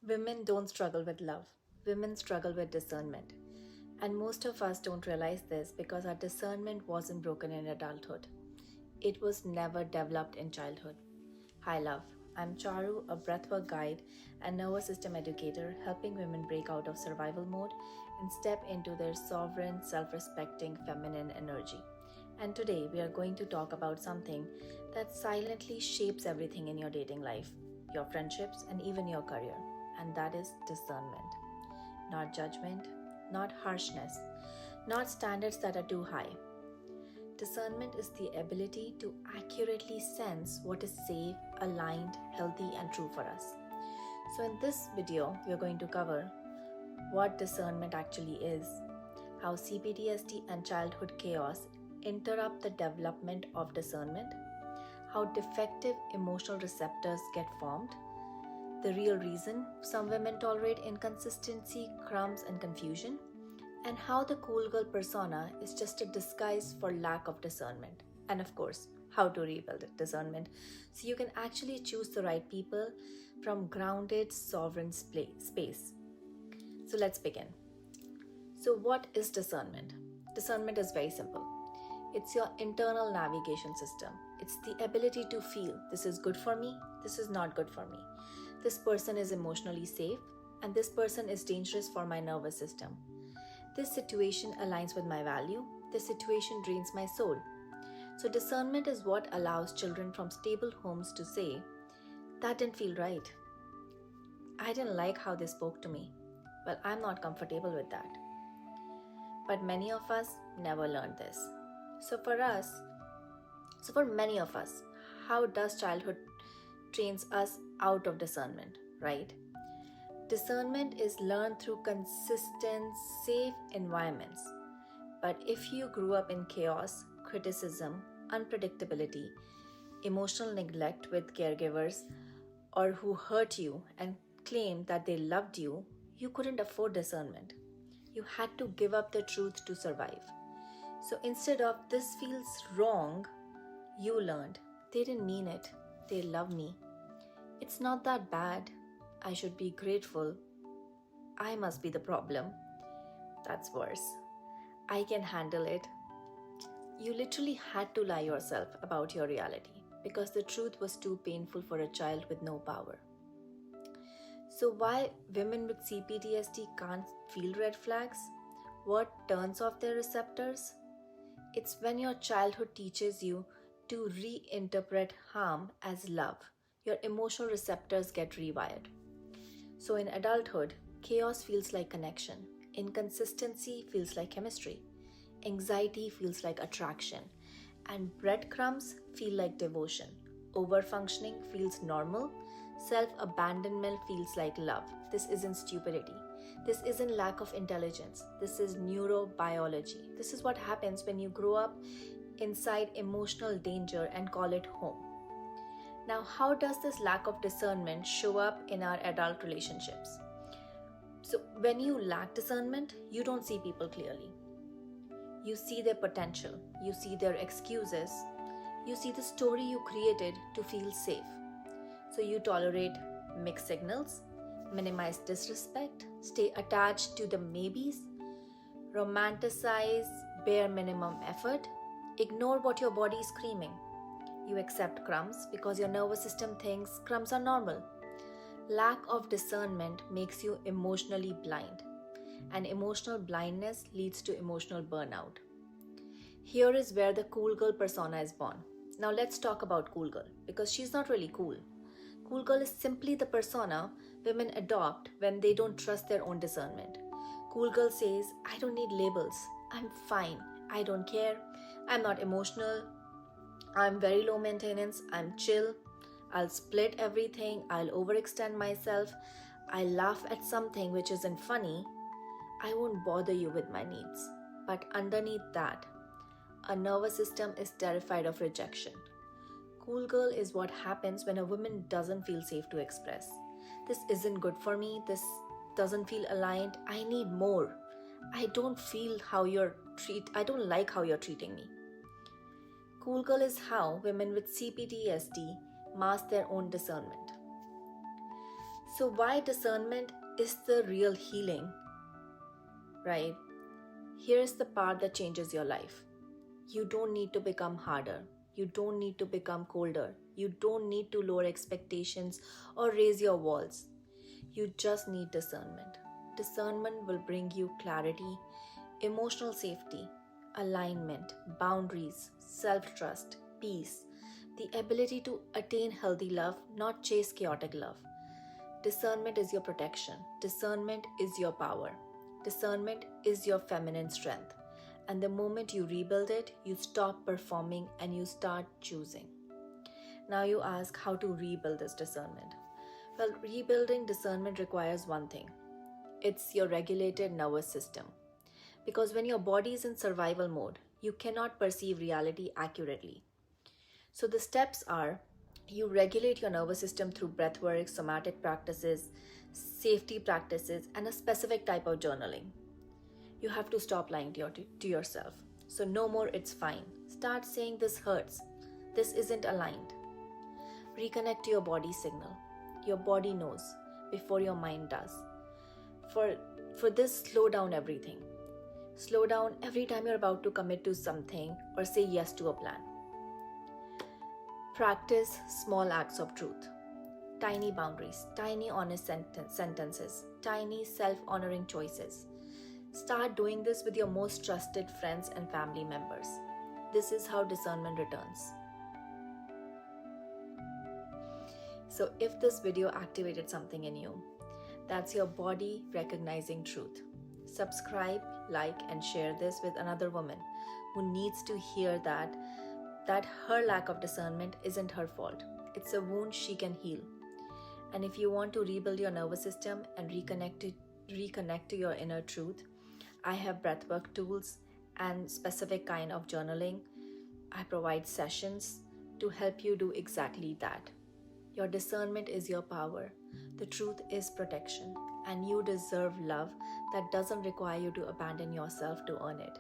Women don't struggle with love, women struggle with discernment. And most of us don't realize this because our discernment wasn't broken in adulthood. It was never developed in childhood. Hi, love. I'm Charu, a breathwork guide and nervous system educator, helping women break out of survival mode and step into their sovereign, self respecting feminine energy. And today we are going to talk about something that silently shapes everything in your dating life, your friendships, and even your career. And that is discernment. Not judgment, not harshness, not standards that are too high. Discernment is the ability to accurately sense what is safe, aligned, healthy, and true for us. So, in this video, we are going to cover what discernment actually is, how CPTSD and childhood chaos interrupt the development of discernment, how defective emotional receptors get formed, the real reason some women tolerate inconsistency, crumbs, and confusion, and how the cool girl persona is just a disguise for lack of discernment. And of course, how to rebuild discernment so you can actually choose the right people from grounded, sovereign space. So let's begin. So, what is discernment? Discernment is very simple. It's your internal navigation system. It's the ability to feel this is good for me, this is not good for me. This person is emotionally safe, and this person is dangerous for my nervous system. This situation aligns with my value. This situation drains my soul. So, discernment is what allows children from stable homes to say, that didn't feel right. I didn't like how they spoke to me. Well, I'm not comfortable with that. But many of us never learned this. So for many of us, how does childhood trains us out of discernment, right? Discernment is learned through consistent, safe environments. But if you grew up in chaos, criticism, unpredictability, emotional neglect with caregivers, or who hurt you and claimed that they loved you, you couldn't afford discernment. You had to give up the truth to survive. So instead of this feels wrong, you learned they didn't mean it. They love me. It's not that bad. I should be grateful. I must be the problem. That's worse. I can handle it. You literally had to lie yourself about your reality because the truth was too painful for a child with no power. So why women with CPTSD can't feel red flags? What turns off their receptors? It's when your childhood teaches you to reinterpret harm as love. Your emotional receptors get rewired. So in adulthood, chaos feels like connection. Inconsistency feels like chemistry. Anxiety feels like attraction. And breadcrumbs feel like devotion. Overfunctioning feels normal. Self-abandonment feels like love. This isn't stupidity. This isn't lack of intelligence. This is neurobiology. This is what happens when you grow up inside emotional danger and call it home. Now, how does this lack of discernment show up in our adult relationships? So, when you lack discernment, you don't see people clearly. You see their potential. You see their excuses. You see the story you created to feel safe. So you tolerate mixed signals, minimize disrespect, stay attached to the maybes, romanticize bare minimum effort, ignore what your body is screaming. You accept crumbs because your nervous system thinks crumbs are normal. Lack of discernment makes you emotionally blind, and emotional blindness leads to emotional burnout. Here is where the cool girl persona is born. Now let's talk about cool girl because she's not really cool. Cool girl is simply the persona women adopt when they don't trust their own discernment. Cool girl says, I don't need labels. I'm fine. I don't care. I'm not emotional. I'm very low maintenance. I'm chill. I'll split everything. I'll overextend myself. I'll laugh at something which isn't funny. I won't bother you with my needs. But underneath that, a nervous system is terrified of rejection. Cool girl is what happens when a woman doesn't feel safe to express. This isn't good for me. This doesn't feel aligned. I need more. I don't like how you're treating me. Cool girl is how women with CPTSD mask their own discernment. So, why discernment is the real healing, right? Here's the part that changes your life. You don't need to become harder. You don't need to become colder. You don't need to lower expectations or raise your walls. You just need discernment. Discernment will bring you clarity, emotional safety, alignment, boundaries, self trust, peace, the ability to attain healthy love, not chase chaotic love. Discernment is your protection. Discernment is your power. Discernment is your feminine strength. And the moment you rebuild it, you stop performing and you start choosing. Now you ask how to rebuild this discernment. Well, rebuilding discernment requires one thing. It's your regulated nervous system. Because when your body is in survival mode, you cannot perceive reality accurately. So the steps are: you regulate your nervous system through breathwork, somatic practices, safety practices, and a specific type of journaling. You have to stop lying to yourself. So no more "it's fine." Start saying "this hurts. This isn't aligned." Reconnect to your body signal. Your body knows before your mind does. For this, slow down everything. Slow down every time you're about to commit to something or say yes to a plan. Practice small acts of truth. Tiny boundaries, tiny honest sentences, tiny self-honoring choices. Start doing this with your most trusted friends and family members. This is how discernment returns. So if this video activated something in you, that's your body recognizing truth. Subscribe, like, and share this with another woman who needs to hear that her lack of discernment isn't her fault. It's a wound she can heal. And if you want to rebuild your nervous system and reconnect to your inner truth, I have breathwork tools and specific kind of journaling. I provide sessions to help you do exactly that. Your discernment is your power. The truth is protection. And you deserve love that doesn't require you to abandon yourself to earn it.